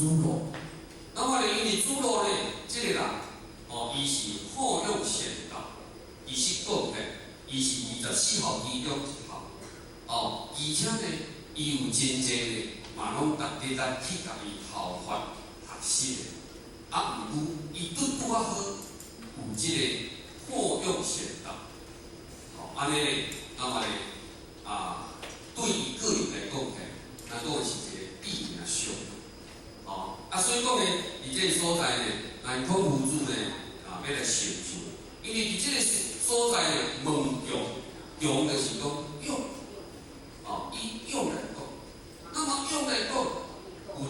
猪肉。那么呢，因为猪肉呢，这个人伊是好用贤道，伊是讲的，伊是24号其中1号，而且呢，伊有真济呢，嘛拢值得咱去甲伊效法学习的。毋过伊拄好有这个好用贤道，安尼呢，那么呢，对伊个人来讲呢，咱讲是一个避免伤。所以讲呢，伫这个所在呢，咱孔夫子呢，要来成就，因为伫这个所在呢，问用就是讲用，以用来讲，那么用来讲，有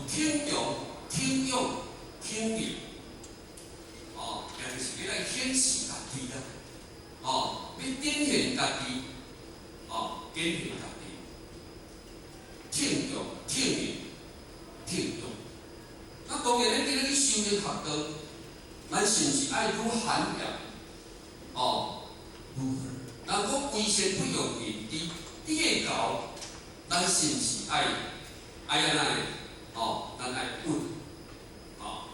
听用、听用、听用，也就是要来显示家己啦，要展现家己，展现家己，听用、听用、听用。那当然，咱今日去修行学道，咱是毋是爱愈涵养？咱讲为先不用言知，你会教，咱是毋是爱安那呢？咱爱问，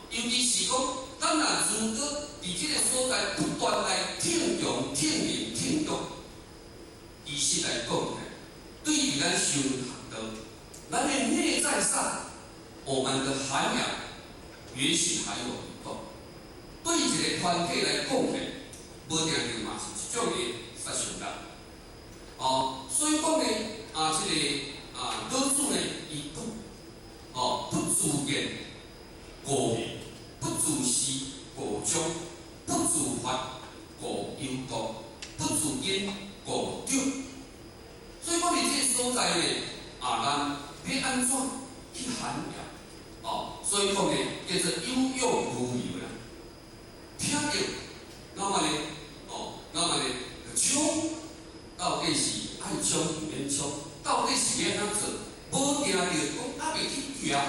尤其是讲，咱若如果伫这个所在不断来听用、听用，其实来讲呢，对于咱修行学道，咱的内在上，我们的涵养。也许还有不够，对一个团体来讲呢，无定定嘛是一种的杀伤力。所以讲呢，这个老子呢，伊不自言过明，不自私过忠，不自发过幽惰，不自因过丢。所以讲你这个所在呢，咱要安怎去涵养？所以讲呢，叫做有用无有啦。听到，那么呢，冲到底是爱冲毋免冲，到底是要安怎做？无听到讲袂去抓去。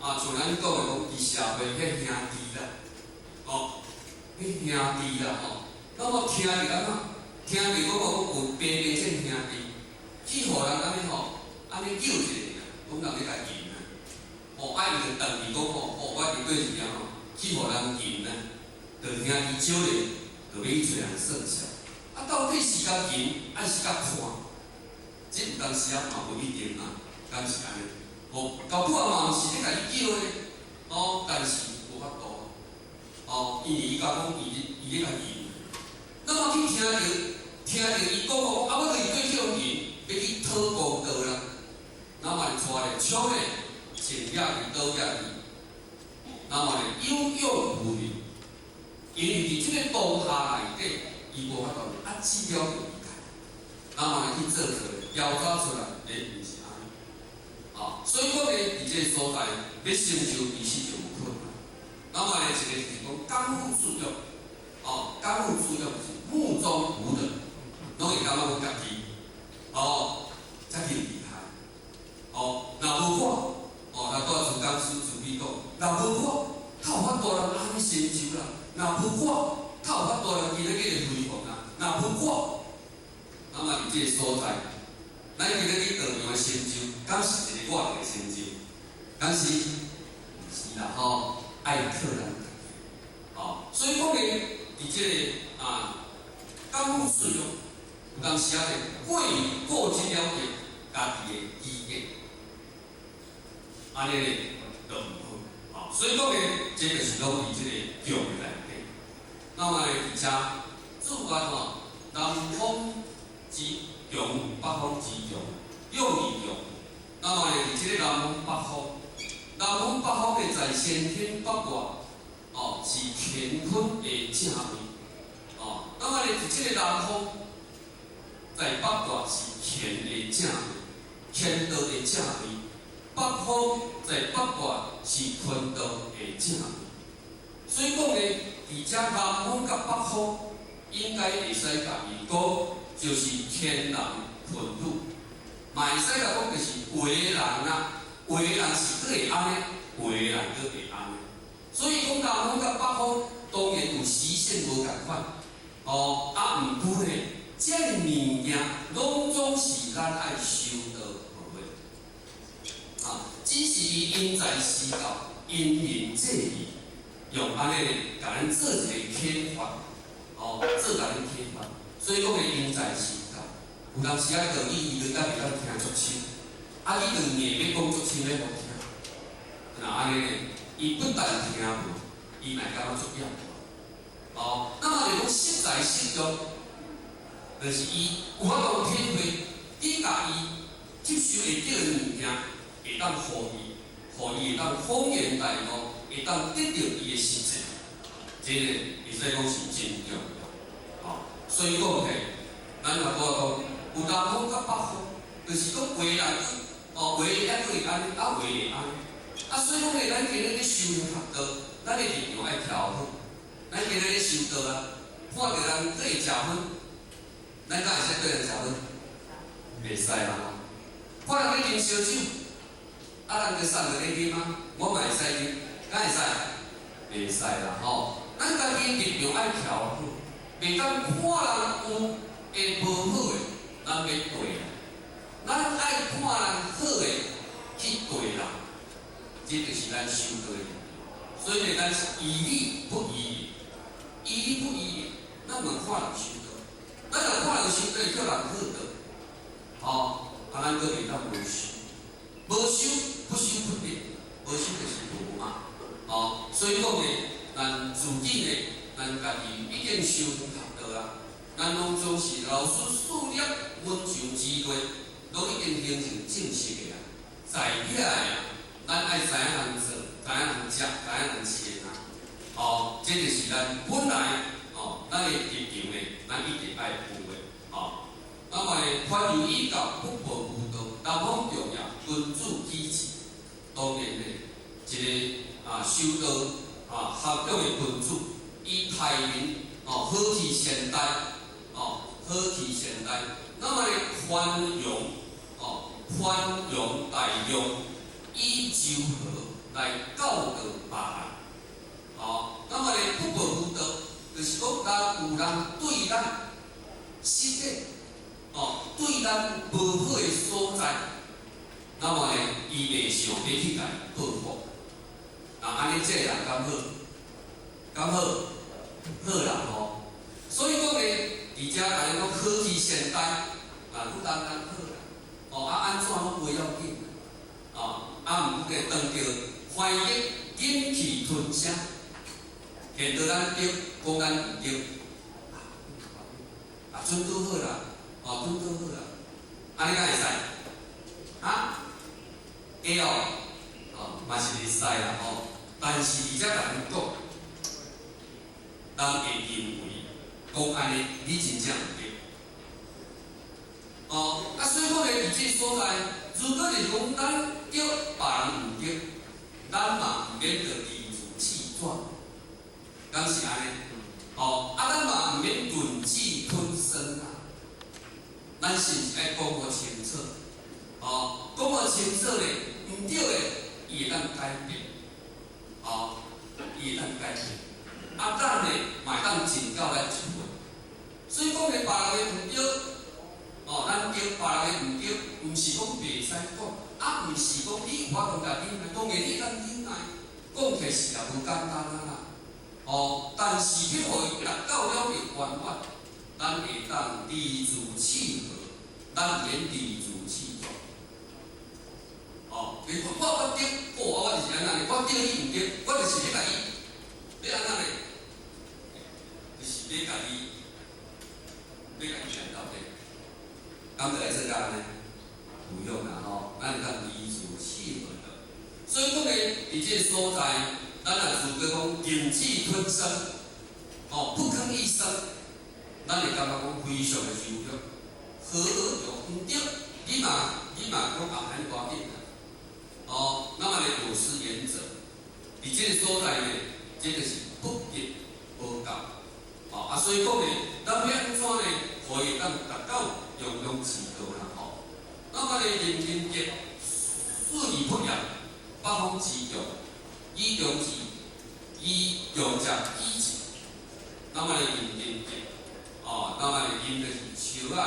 像咱讲的讲，伫社会迄兄弟啦，迄兄弟啦，那么听到安怎？听到讲有平平这兄弟，去互人安尼安尼叫一下，讲人咧家己。爱伊就等于讲我伫对一样去互人赢呢，就兄弟少年，就要去找人算账。到底是甲赢，还是甲看？这有当时嘛无一定敢是安尼。到尾嘛是咧甲伊叫咧，但是无法度。因为伊甲讲伊咧甲赢，那么去听着伊讲我就是对这种赢，要去讨公道啦，那么就带咧抢咧。前也去，倒也去，那么呢有用无有，因为伫这个当下内底，伊无法度治疗就离开，那么呢去做出来，调查出来，毋是安尼，所以讲呢，伫这个所在要成就其实就有困难。那么呢，一个就是讲刚愎自用，刚愎自用就是目中无人，拢会感觉讲家己，才去离开，若无我。若带自讲师自己讲，若无我，透有法度人安尼成就啦；若无我，透有法度人今日去辉煌啦；若无我，那么伫这个所在，咱今日去道场的成就，敢是一个我的成就？敢是？毋是啦，爱靠咱家己。所以讲呢，伫这个刚愎自用，有当时过去了解家己的意见。安尼呢，就唔好，所以讲呢，这就是拢伫这个用的内底。那么呢，而且主观南方之用，北方之用，用而用。那么呢，伫这个南方北方呢，在先天北外，是乾坤的正位，那么呢，伫这个南方，在北外是乾的正位，乾道的正位。北方在北外是坤道的正位，所以讲呢，而且南方甲北方应该会使甲伊讲，就是天人坤女，嘛会使甲讲就是有的人有的人是佫会安尼，有的人佫会安尼。所以讲南方甲北方当然有时限无共款，毋过呢，这个物件拢总是咱爱修道。只是伊因材施教，因人制宜，用安尼甲咱做一个启发，做甲咱启发。所以讲的因材施教，有当时啊道理伊就甲袂当听足深，啊你两硬要讲足深要互听，那安尼呢，伊不但听无，伊嘛感觉足厌。那么就讲实在实用，就是伊有法度体会，你甲伊接受会到的物件，会当互伊会当方言大路，会当得到伊的实际，这个会使讲是真重要。所以讲起，咱若讲有南方甲北方，就是讲话人话还可以安尼，话会安尼。所以讲咧，咱今日咧修行学道，咱的力量爱调好。咱今日咧修道啊，看到人做会食薰，咱敢会使对人食薰？袂使啦。看人咧啉烧酒，人就送落咧啉啊，我嘛会使啉，敢会使？袂使啦咱家己力量爱调好，袂当看人有会无好诶，咱要对啦。咱爱看人好诶去对人，这就是咱修道诶。所以咱是以理不以言。以理不以言，咱问看人修道，咱若看人修道，叫人好道，咱搁袂当无修，无修不修不得，无修就是无嘛，所以讲呢，咱自己呢，咱家己已经修学道啊，咱拢总是老师数粒温上之类，拢已经形成正式的啊，在起来啊，咱爱知影人做，知影人食，知影人穿啊。这就是咱本来咱的立场呢，咱一定爱有的那么呢，凡有依教，不破无道，南方重要，君主基治。当然呢，一个修道学长的君主，伊待人好去善待，好去善待。那么呢，宽容大量，以柔和来教导别人。那么呢，不破无道，就是讲有人对咱失礼，对咱无好的所在，那么呢，伊袂想要去甲伊报复。安尼这人敢好？敢好？好啦所以讲呢，而且大家讲科技现代，不单单好啦，安怎拢袂要紧毋过当着怀疑忍气吞声。见到咱对，讲咱毋对，准拄好啦，准拄好啦，安尼敢会使？会嘛是会使啦但是而且甲咱讲，人会认为讲安尼你真正毋对。所以讲咧，伫这所在，如果是讲咱对，别人毋对，咱嘛毋免着理直气壮。敢是安尼？咱嘛毋免忍气吞声咱是毋是爱讲互清楚？讲互清楚咧，毋对诶，伊会当改变，伊会当改变。咱咧嘛会当尽到咱一份。所以讲咧，别人诶毋对，咱对，别人诶毋对，毋是讲袂使讲，毋是讲你有法度甲忍耐，当然你当忍耐，讲起是也无简单啦。但是要互伊达到了圆满，咱会当理直气和，咱免理直气壮。你讲我对，我就是安那，我对你毋对，我就是要甲你，要安那咧，就是要甲你劝到底。敢着来做干呢？不用啦咱会当理直气和的。所以讲咧，伫这所在。咱若自觉讲忍气吞声，不吭一声，咱会感觉讲非常的柔弱。和而毋对，你嘛讲安尼要紧啦。那么咧有失原则，伫这个所在呢，这个是不义无教。所以讲咧，咱要安怎呢？可以当达到样样之道啦。那么咧，人人皆顺而不良，北方之强。以用之，以用者以之。那么人人皆，那么人就是树根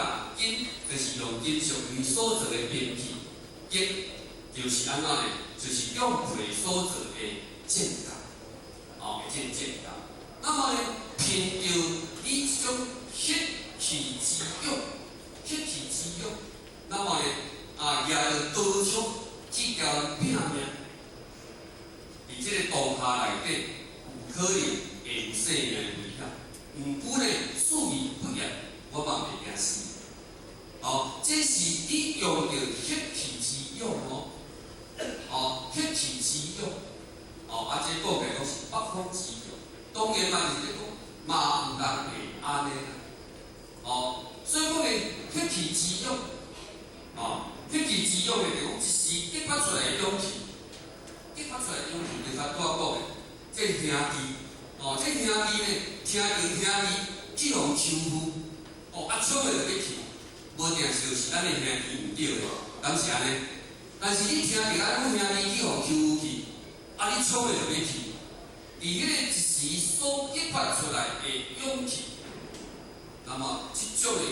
就是用金属鱼所做的兵器，根就是安怎呢？就是用皮所做的剑道，会剑道。那么呢，凭着你这种血气之勇，那么呢，也着刀枪去交人拼命，伫这个当下内底，有可能会有生命危险。毋过呢，注意不严，我嘛袂惊死。这是你用着血气之勇血气之勇，这讲起来讲是北方之勇。当然嘛，就是咧讲，嘛毋通会安尼啦。所以讲呢，血气之勇，血气之勇的就讲一时激发出来的勇气，就像拄仔讲的，这兄弟，这兄弟呢，听着兄弟去互欺负，冲的就要去，无定就是咱的兄弟毋对的，敢是安尼？但是你听着咱兄弟去互欺负去，你冲的就要去，伫迄个一时所激发出来的勇气，那么这种的。